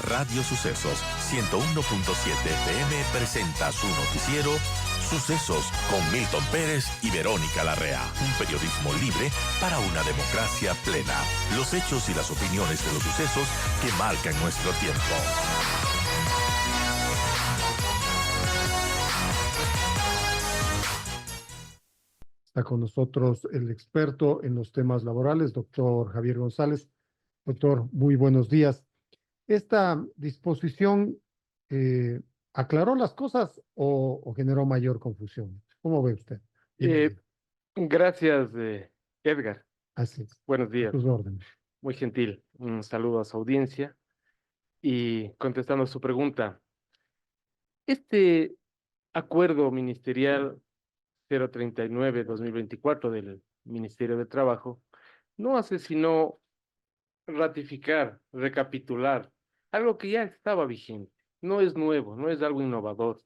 Radio Sucesos 101.7 FM presenta su noticiero Sucesos con Milton Pérez y Verónica Larrea. Un periodismo libre para una democracia plena. Los hechos y las opiniones de los sucesos que marcan nuestro tiempo. Está con nosotros el experto en los temas laborales, doctor Javier González. Doctor, muy buenos días. ¿Esta disposición aclaró las cosas o generó mayor confusión? ¿Cómo ve usted? Gracias, Edgar. Así es. Buenos A días. sus órdenes. Muy gentil. Un saludo a su audiencia. Y contestando a su pregunta, este acuerdo ministerial 039-2024 del Ministerio de Trabajo no hace sino ratificar, recapitular algo que ya estaba vigente. No es nuevo, no es algo innovador.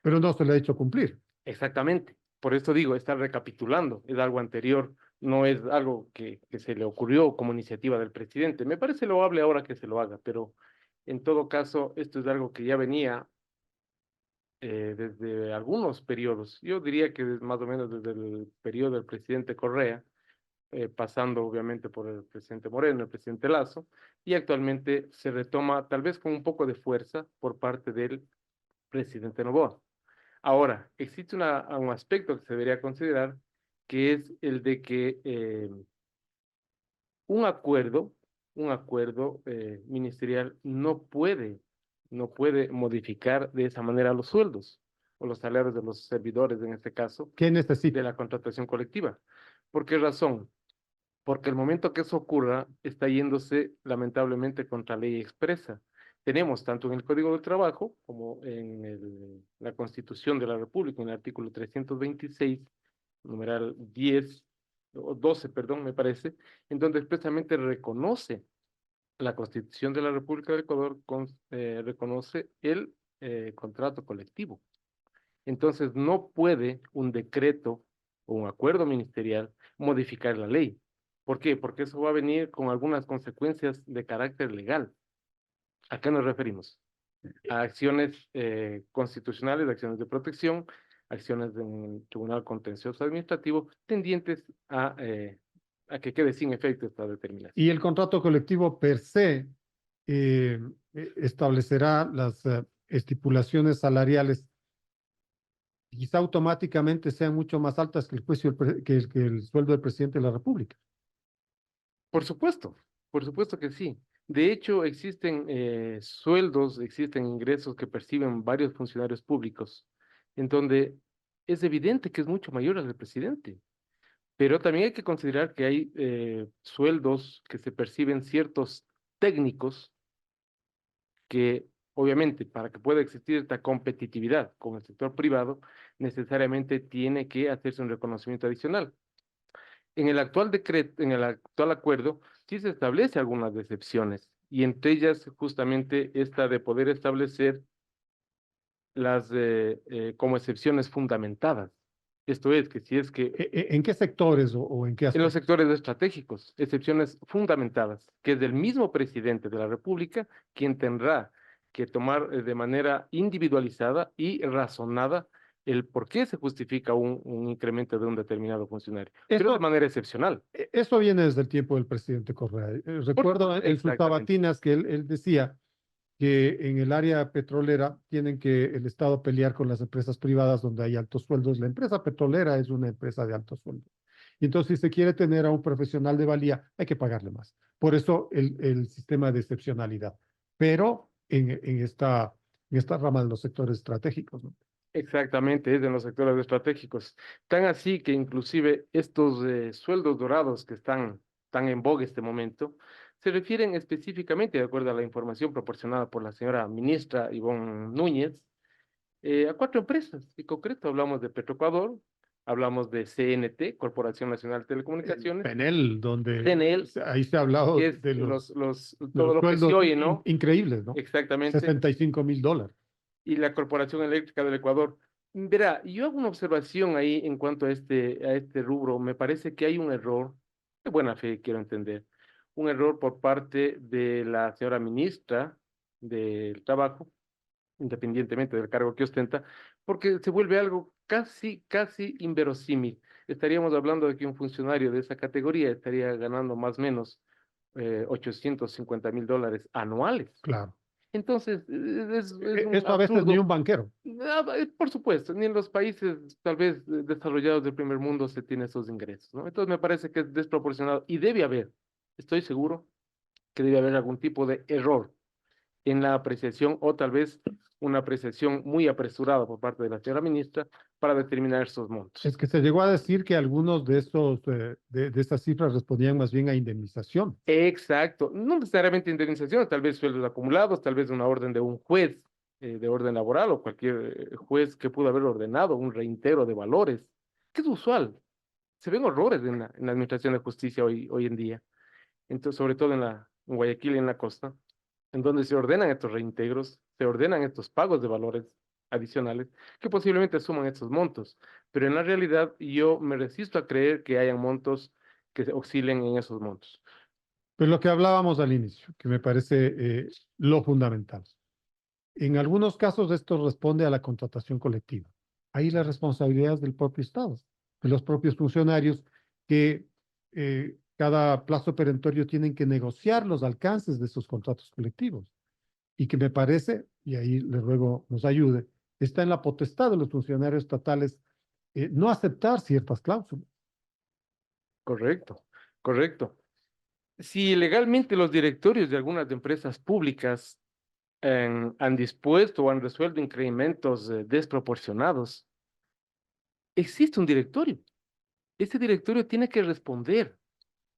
Pero no se le ha hecho cumplir. Exactamente. Por eso digo, está recapitulando, es algo anterior, no es algo que se le ocurrió como iniciativa del presidente. Me parece loable ahora que se lo haga, pero en todo caso, esto es algo que ya venía desde algunos periodos. Yo diría que más o menos desde el periodo del presidente Correa, pasando obviamente por el presidente Moreno, el presidente Lazo, y actualmente se retoma tal vez con un poco de fuerza por parte del presidente Noboa. Ahora, existe un aspecto que se debería considerar, que es el de que un acuerdo ministerial no puede modificar de esa manera los sueldos o los salarios de los servidores, en este caso, ¿Qué necesita? de la contratación colectiva. ¿Por qué razón? Porque el momento que eso ocurra está yéndose lamentablemente contra ley expresa. Tenemos tanto en el Código del Trabajo como en la Constitución de la República, en el artículo 326, numeral 10, o 12, perdón, me parece, en donde expresamente reconoce la Constitución de la República del Ecuador, reconoce el contrato colectivo. Entonces, no puede un decreto o un acuerdo ministerial modificar la ley. ¿Por qué? Porque eso va a venir con algunas consecuencias de carácter legal. ¿A qué nos referimos? A acciones constitucionales, acciones de protección, acciones del Tribunal Contencioso Administrativo tendientes a que quede sin efecto esta determinación. Y el contrato colectivo per se establecerá las estipulaciones salariales, quizá automáticamente sean mucho más altas que que el sueldo del presidente de la República. Por supuesto que sí. De hecho, existen sueldos, existen ingresos que perciben varios funcionarios públicos, en donde es evidente que es mucho mayor al del presidente. Pero también hay que considerar que hay sueldos que se perciben ciertos técnicos que, obviamente, para que pueda existir esta competitividad con el sector privado, necesariamente tiene que hacerse un reconocimiento adicional. En el actual decreto, en el actual acuerdo, sí se establece algunas excepciones, y entre ellas justamente esta de poder establecer las como excepciones fundamentadas. Esto es, que si es que ¿En qué sectores o en qué en los aspectos? sectores estratégicos, excepciones fundamentadas, que es del mismo presidente de la República quien tendrá que tomar de manera individualizada y razonada el por qué se justifica un incremento de un determinado funcionario, pero de manera excepcional. Eso viene desde el tiempo del presidente Correa. Recuerdo en sus Exactamente. sabatinas que él decía que en el área petrolera tienen que el Estado pelear con las empresas privadas donde hay altos sueldos. La empresa petrolera es una empresa de altos sueldos. Y entonces, si se quiere tener a un profesional de valía, hay que pagarle más. Por eso el sistema de excepcionalidad. Pero en esta rama de los sectores estratégicos, ¿no? Exactamente, es en los sectores estratégicos. Tan así que inclusive estos sueldos dorados que están tan en boga este momento, se refieren específicamente, de acuerdo a la información proporcionada por la señora ministra Ivonne Núñez, a 4 empresas. En concreto, hablamos de Petroecuador, hablamos de CNT, Corporación Nacional de Telecomunicaciones, PENEL, donde CNEL, ahí se ha hablado que es de todo lo que se sueldos oye, ¿no? increíbles, ¿no? Exactamente. $65,000. Y la Corporación Eléctrica del Ecuador. Verá, yo hago una observación ahí en cuanto a este rubro. Me parece que hay un error, de buena fe quiero entender, un error por parte de la señora ministra del trabajo, independientemente del cargo que ostenta, porque se vuelve algo casi inverosímil. Estaríamos hablando de que un funcionario de esa categoría estaría ganando más o menos $850,000 anuales. Claro. Entonces, es un Eso a veces ni absurdo. un banquero. Por supuesto, ni en los países tal vez desarrollados del primer mundo se tiene esos ingresos, ¿no? Entonces me parece que es desproporcionado y debe haber, estoy seguro que debe haber algún tipo de error en la apreciación o tal vez una apreciación muy apresurada por parte de la señora ministra para determinar esos montos. Es que se llegó a decir que algunos de estos, de estas cifras respondían más bien a indemnización. Exacto, no necesariamente indemnización, tal vez sueldos acumulados, tal vez una orden de un juez de orden laboral o cualquier juez que pudo haber ordenado un reintegro de valores, que es usual. Se ven horrores en la administración de justicia hoy en día, entonces, sobre todo en Guayaquil y en la costa, en donde se ordenan estos reintegros, se ordenan estos pagos de valores adicionales que posiblemente suman estos montos, pero en la realidad yo me resisto a creer que hayan montos que oscilen en esos montos. Pues lo que hablábamos al inicio, que me parece lo fundamental. En algunos casos esto responde a la contratación colectiva. Ahí la responsabilidad es del propio Estado, de los propios funcionarios que cada plazo perentorio tienen que negociar los alcances de esos contratos colectivos. Y que me parece, y ahí le ruego nos ayude, está en la potestad de los funcionarios estatales no aceptar ciertas cláusulas. Correcto, correcto. Si legalmente los directorios de algunas empresas públicas han dispuesto o han resuelto incrementos desproporcionados, existe un directorio. Ese directorio tiene que responder.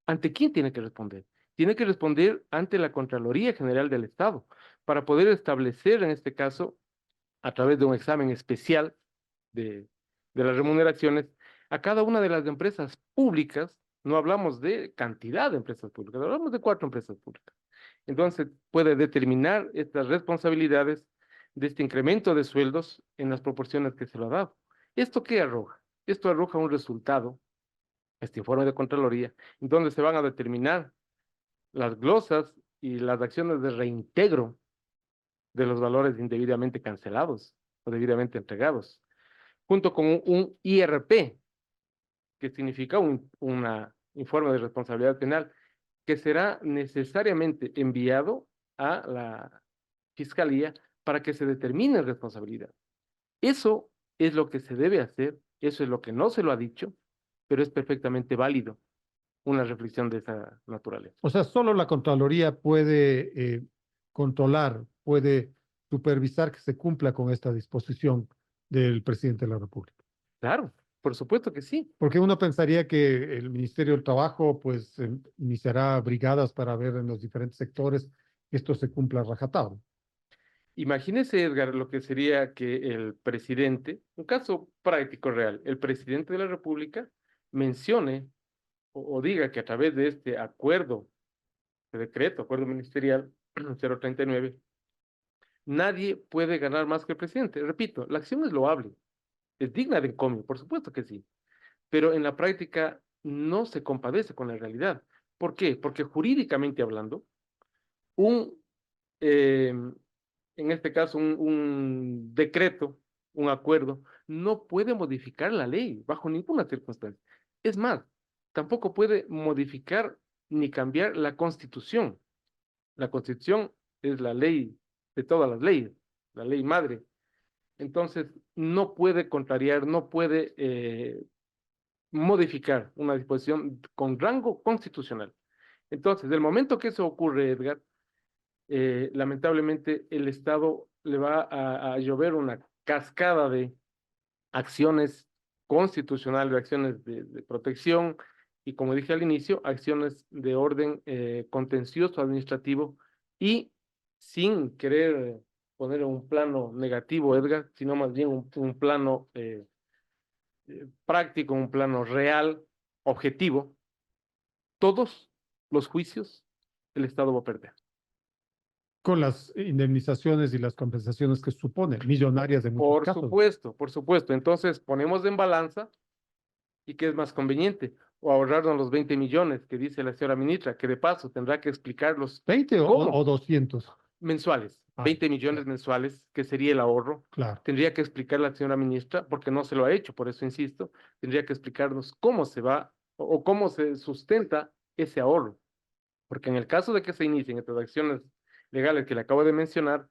¿Ante quién tiene que responder? Tiene que responder ante la Contraloría General del Estado para poder establecer, en este caso, a través de un examen especial de, de las remuneraciones, a cada una de las empresas públicas. No hablamos de cantidad de empresas públicas, hablamos de 4 empresas públicas. Entonces, puede determinar estas responsabilidades de este incremento de sueldos en las proporciones que se lo ha dado. ¿Esto qué arroja? Esto arroja un resultado, este informe de Contraloría, en donde se van a determinar las glosas y las acciones de reintegro de los valores indebidamente cancelados o debidamente entregados, junto con un IRP, que significa un informe de responsabilidad penal, que será necesariamente enviado a la Fiscalía para que se determine responsabilidad. Eso es lo que se debe hacer, eso es lo que no se lo ha dicho, pero es perfectamente válido una reflexión de esa naturaleza. O sea, solo la Contraloría puede controlar, puede supervisar que se cumpla con esta disposición del presidente de la República. Claro, por supuesto que sí. Porque uno pensaría que el Ministerio del Trabajo pues iniciará brigadas para ver en los diferentes sectores que esto se cumpla a rajatabla. Imagínese, Edgar, lo que sería que el presidente, un caso práctico real, el presidente de la República mencione o diga que a través de este acuerdo, de decreto, acuerdo ministerial 039, nadie puede ganar más que el presidente. Repito, la acción es loable, es digna de encomio, por supuesto que sí, pero en la práctica no se compadece con la realidad. ¿Por qué? Porque jurídicamente hablando, un, en este caso, un decreto, un acuerdo, no puede modificar la ley bajo ninguna circunstancia. Es más, tampoco puede modificar ni cambiar la Constitución. La Constitución es la ley de todas las leyes, la ley madre. Entonces, no puede contrariar, no puede modificar una disposición con rango constitucional. Entonces, del momento que eso ocurre, Edgar, lamentablemente el Estado le va a llover una cascada de acciones constitucionales, de acciones de protección y, como dije al inicio, acciones de orden contencioso administrativo y sin querer poner un plano negativo, Edgar, sino más bien un plano práctico, un plano real, objetivo, todos los juicios el Estado va a perder. Con las indemnizaciones y las compensaciones que supone, millonarias en muchos casos. Por supuesto. Entonces ponemos en balanza y qué es más conveniente, o ahorrarnos los 20 millones que dice la señora ministra, que de paso tendrá que explicarlos. 20 ¿Cómo? o 200. mensuales, Ah, 20 millones mensuales, que sería el ahorro. claro. Tendría que explicar la señora ministra, porque no se lo ha hecho, por eso insisto, tendría que explicarnos cómo se va o cómo se sustenta ese ahorro. Porque en el caso de que se inicien estas acciones legales que le acabo de mencionar,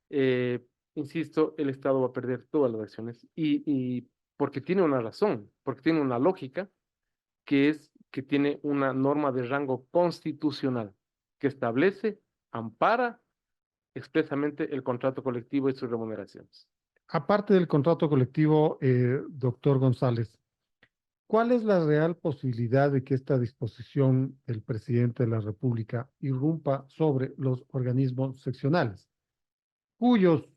eh, insisto, el Estado va a perder todas las acciones y porque tiene una razón, porque tiene una lógica, que es que tiene una norma de rango constitucional que establece, ampara expresamente el contrato colectivo y sus remuneraciones. Aparte del contrato colectivo, doctor González, ¿cuál es la real posibilidad de que esta disposición del presidente de la República irrumpa sobre los organismos seccionales, cuyos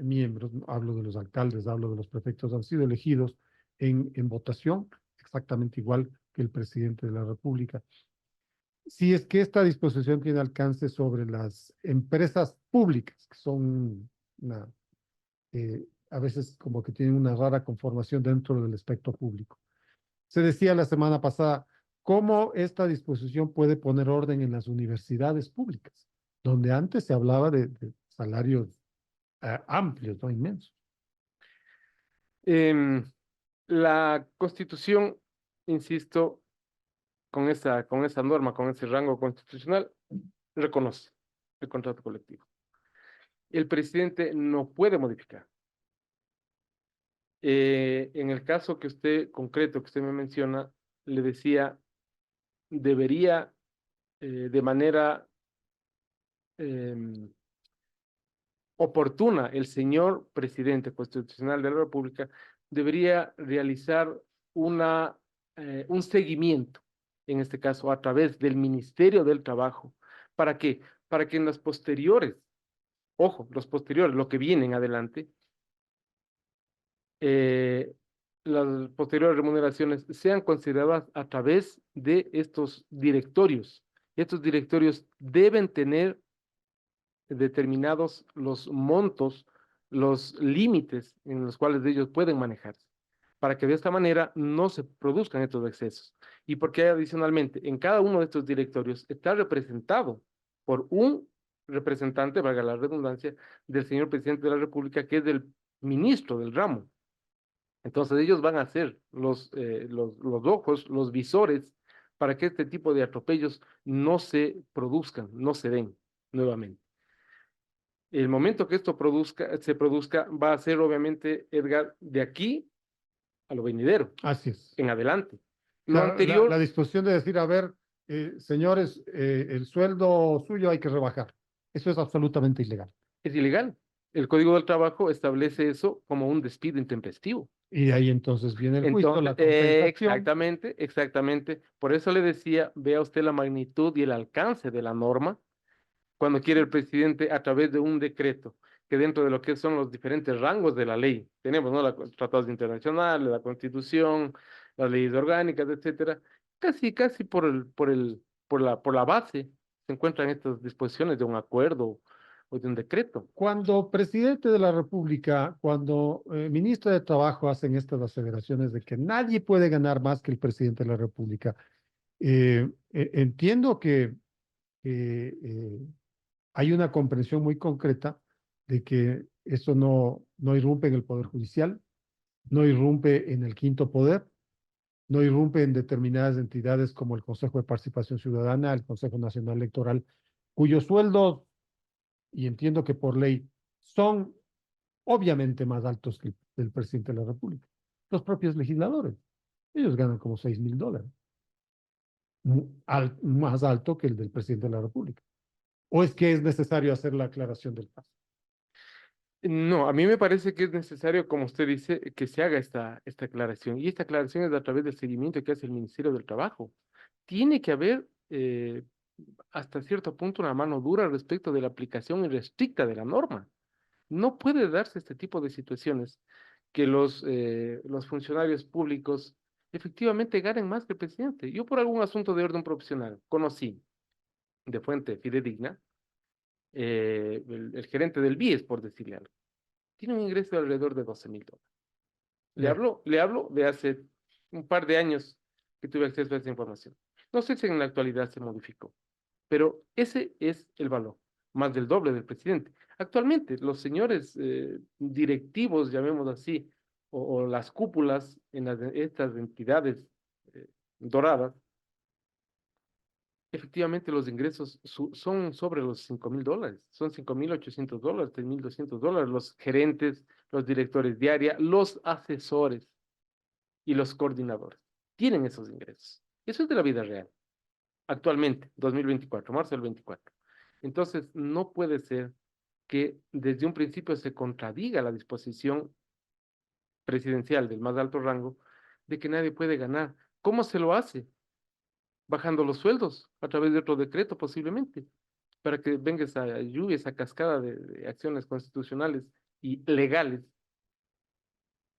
miembros, hablo de los alcaldes, hablo de los prefectos, han sido elegidos en votación exactamente igual que el presidente de la República? Si es que esta disposición tiene alcance sobre las empresas públicas, que son una, a veces como que tienen una rara conformación dentro del espectro público. Se decía la semana pasada cómo esta disposición puede poner orden en las universidades públicas, donde antes se hablaba de salarios amplios, no inmensos. Em, la Constitución, insisto, con esa norma, con ese rango constitucional, reconoce el contrato colectivo. El presidente no puede modificar. En el caso que usted, concreto que usted me menciona, le decía, debería de manera em, oportuna el señor presidente constitucional de la República debería realizar un seguimiento, en este caso a través del Ministerio del Trabajo. ¿Para qué? Para que en las posteriores, ojo, los posteriores, lo que vienen adelante, eh, las posteriores remuneraciones sean consideradas a través de estos directorios. Estos directorios deben tener determinados los montos, los límites en los cuales ellos pueden manejarse, para que de esta manera no se produzcan estos excesos. Y porque adicionalmente en cada uno de estos directorios está representado por un representante, valga la redundancia, del señor presidente de la República, que es del ministro del ramo. Entonces ellos van a ser los ojos, los visores, para que este tipo de atropellos no se produzcan, no se den nuevamente. El momento que esto se produzca, va a ser obviamente, Edgar, de aquí a lo venidero, Así es. en adelante. O Lo sea, anterior la disposición de decir, a ver, señores, el sueldo suyo hay que rebajar. Eso es absolutamente ilegal. es ilegal. El Código del Trabajo establece eso como un despido intempestivo. Y de ahí entonces viene el juicio, Entonces, la compensación. exactamente, exactamente. Por eso le decía, vea usted la magnitud y el alcance de la norma cuando quiere el presidente a través de un decreto, que dentro de lo que son los diferentes rangos de la ley, tenemos, ¿no? Los tratados internacionales, la Constitución, las leyes orgánicas, etcétera, casi por la base se encuentran estas disposiciones de un acuerdo o de un decreto. Cuando presidente de la República, cuando ministro de Trabajo hacen estas aseveraciones de que nadie puede ganar más que el presidente de la República, entiendo que hay una comprensión muy concreta de que eso no irrumpe en el Poder Judicial, no irrumpe en el quinto poder, no irrumpe en determinadas entidades como el Consejo de Participación Ciudadana, el Consejo Nacional Electoral, cuyos sueldos, y entiendo que por ley, son obviamente más altos que el del presidente de la República. Los propios legisladores, ellos ganan como $6,000, más alto que el del presidente de la República. ¿O es que es necesario hacer la aclaración del caso? No, a mí me parece que es necesario, como usted dice, que se haga esta aclaración. Y esta aclaración es a través del seguimiento que hace el Ministerio del Trabajo. Tiene que haber, hasta cierto punto, una mano dura respecto de la aplicación irrestricta de la norma. No puede darse este tipo de situaciones que los funcionarios públicos efectivamente ganen más que el presidente. Yo por algún asunto de orden profesional conocí de fuente fidedigna el gerente del BIES, por decirle algo. Tiene un ingreso de alrededor de $12,000. Le hablo de hace un par de años que tuve acceso a esa información. No sé si en la actualidad se modificó, pero ese es el valor. más del doble del presidente. Actualmente, los señores directivos, llamemos así, o las cúpulas en estas entidades doradas, efectivamente los ingresos son sobre los $5,000, son $5,800, $3,200, los gerentes, los directores de área, los asesores y los coordinadores tienen esos ingresos. Eso es de la vida real, actualmente, 2024, marzo del 24. Entonces, no puede ser que desde un principio se contradiga la disposición presidencial del más alto rango de que nadie puede ganar. ¿Cómo se lo hace? Bajando los sueldos a través de otro decreto posiblemente, para que venga esa lluvia, esa cascada de acciones constitucionales y legales.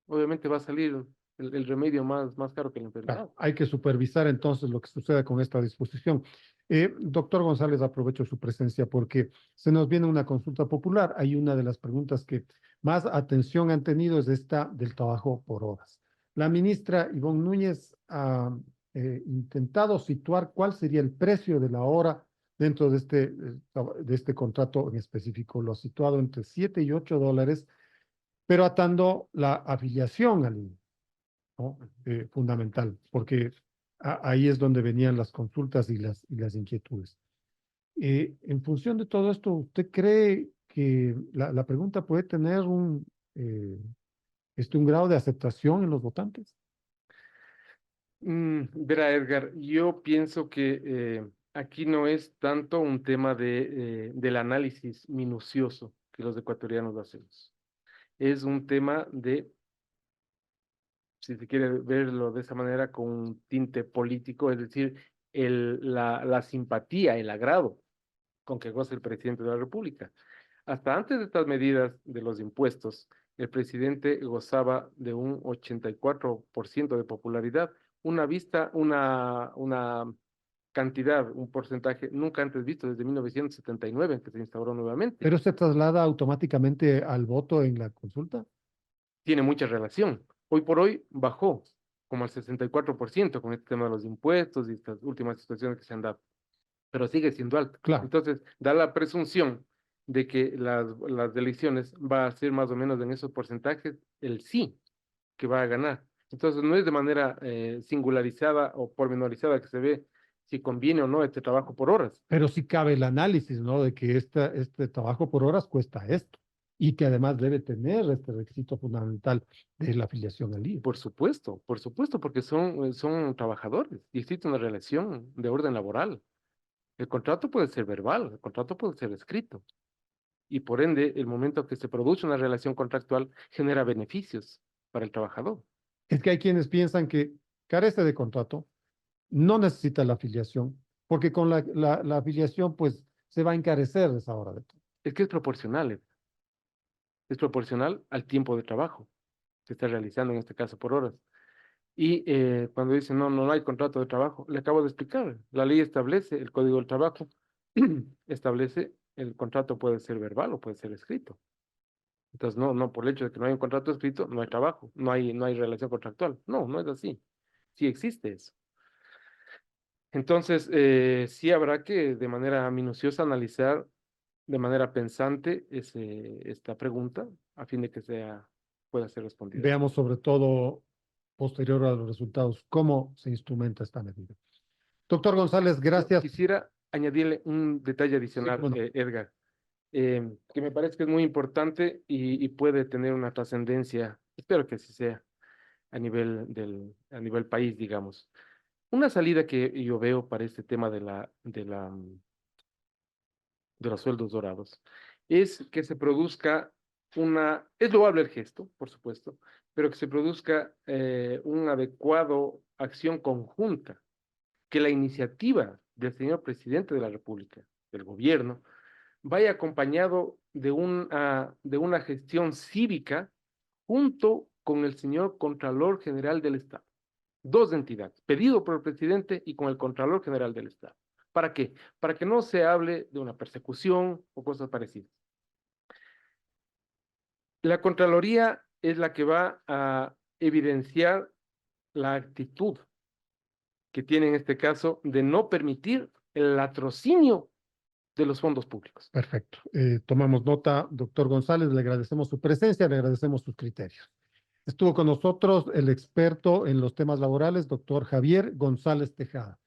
Obviamente va a salir el remedio más caro que la enfermedad. Hay que supervisar entonces lo que suceda con esta disposición. Doctor González, aprovecho su presencia porque se nos viene una consulta popular. Hay una de las preguntas que más atención han tenido es esta del trabajo por horas. La ministra Ivonne Núñez ha intentado situar cuál sería el precio de la hora dentro de este contrato en específico. Lo ha situado entre $7 y $8, pero atando la afiliación al INE, ¿no? Fundamental, porque ahí es donde venían las consultas y las inquietudes. En función de todo esto, ¿usted cree que la pregunta puede tener un grado de aceptación en los votantes? Verá, Edgar, yo pienso que aquí no es tanto un tema del análisis minucioso que los ecuatorianos hacemos. Es un tema de, si se quiere verlo de esa manera, con un tinte político, es decir, la simpatía, el agrado con que goza el presidente de la República. Hasta antes de estas medidas de los impuestos, el presidente gozaba de un 84% de popularidad, una cantidad, un porcentaje nunca antes visto desde 1979, en que se instauró nuevamente. ¿Pero se traslada automáticamente al voto en la consulta? Tiene mucha relación. Hoy por hoy bajó como al 64% con este tema de los impuestos y estas últimas situaciones que se han dado, pero sigue siendo alto. Claro. Entonces, da la presunción de que las elecciones va a ser más o menos en esos porcentajes el sí que va a ganar. Entonces, no es de manera singularizada o pormenorizada que se ve si conviene o no este trabajo por horas. Pero sí cabe el análisis, ¿no? De que este trabajo por horas cuesta esto y que además debe tener este requisito fundamental de la afiliación al IE. Por supuesto, porque son trabajadores y existe una relación de orden laboral. El contrato puede ser verbal, el contrato puede ser escrito. Y por ende, el momento que se produce una relación contractual genera beneficios para el trabajador. Es que hay quienes piensan que carece de contrato, no necesita la afiliación, porque con la afiliación pues se va a encarecer esa hora de todo. Es que es proporcional al tiempo de trabajo que está realizando, en este caso por horas. Y cuando dicen, no hay contrato de trabajo, le acabo de explicar, la ley establece, el Código del Trabajo establece, el contrato puede ser verbal o puede ser escrito. Entonces, no, por el hecho de que no hay un contrato escrito, no hay trabajo, no hay relación contractual. No es así. Sí existe eso. Entonces, sí habrá que de manera minuciosa analizar de manera pensante esta pregunta a fin de que pueda ser respondida. Veamos sobre todo, posterior a los resultados, cómo se instrumenta esta medida. Doctor González, gracias. Quisiera añadirle un detalle adicional, Sí, bueno. Edgar, que me parece que es muy importante y puede tener una trascendencia, espero que así sea, a nivel país, digamos. Una salida que yo veo para este tema de los sueldos dorados es que se produzca es loable el gesto, por supuesto, pero que se produzca una adecuada acción conjunta, que la iniciativa del señor presidente de la República, del gobierno, vaya acompañado de una gestión cívica junto con el señor Contralor General del Estado. Dos entidades, pedido por el presidente y con el Contralor General del Estado. ¿Para qué? Para que no se hable de una persecución o cosas parecidas. La Contraloría es la que va a evidenciar la actitud que tiene en este caso de no permitir el latrocinio de los fondos públicos. Perfecto. Tomamos nota, doctor González, le agradecemos su presencia, le agradecemos sus criterios. Estuvo con nosotros el experto en los temas laborales, doctor Javier González Tejada.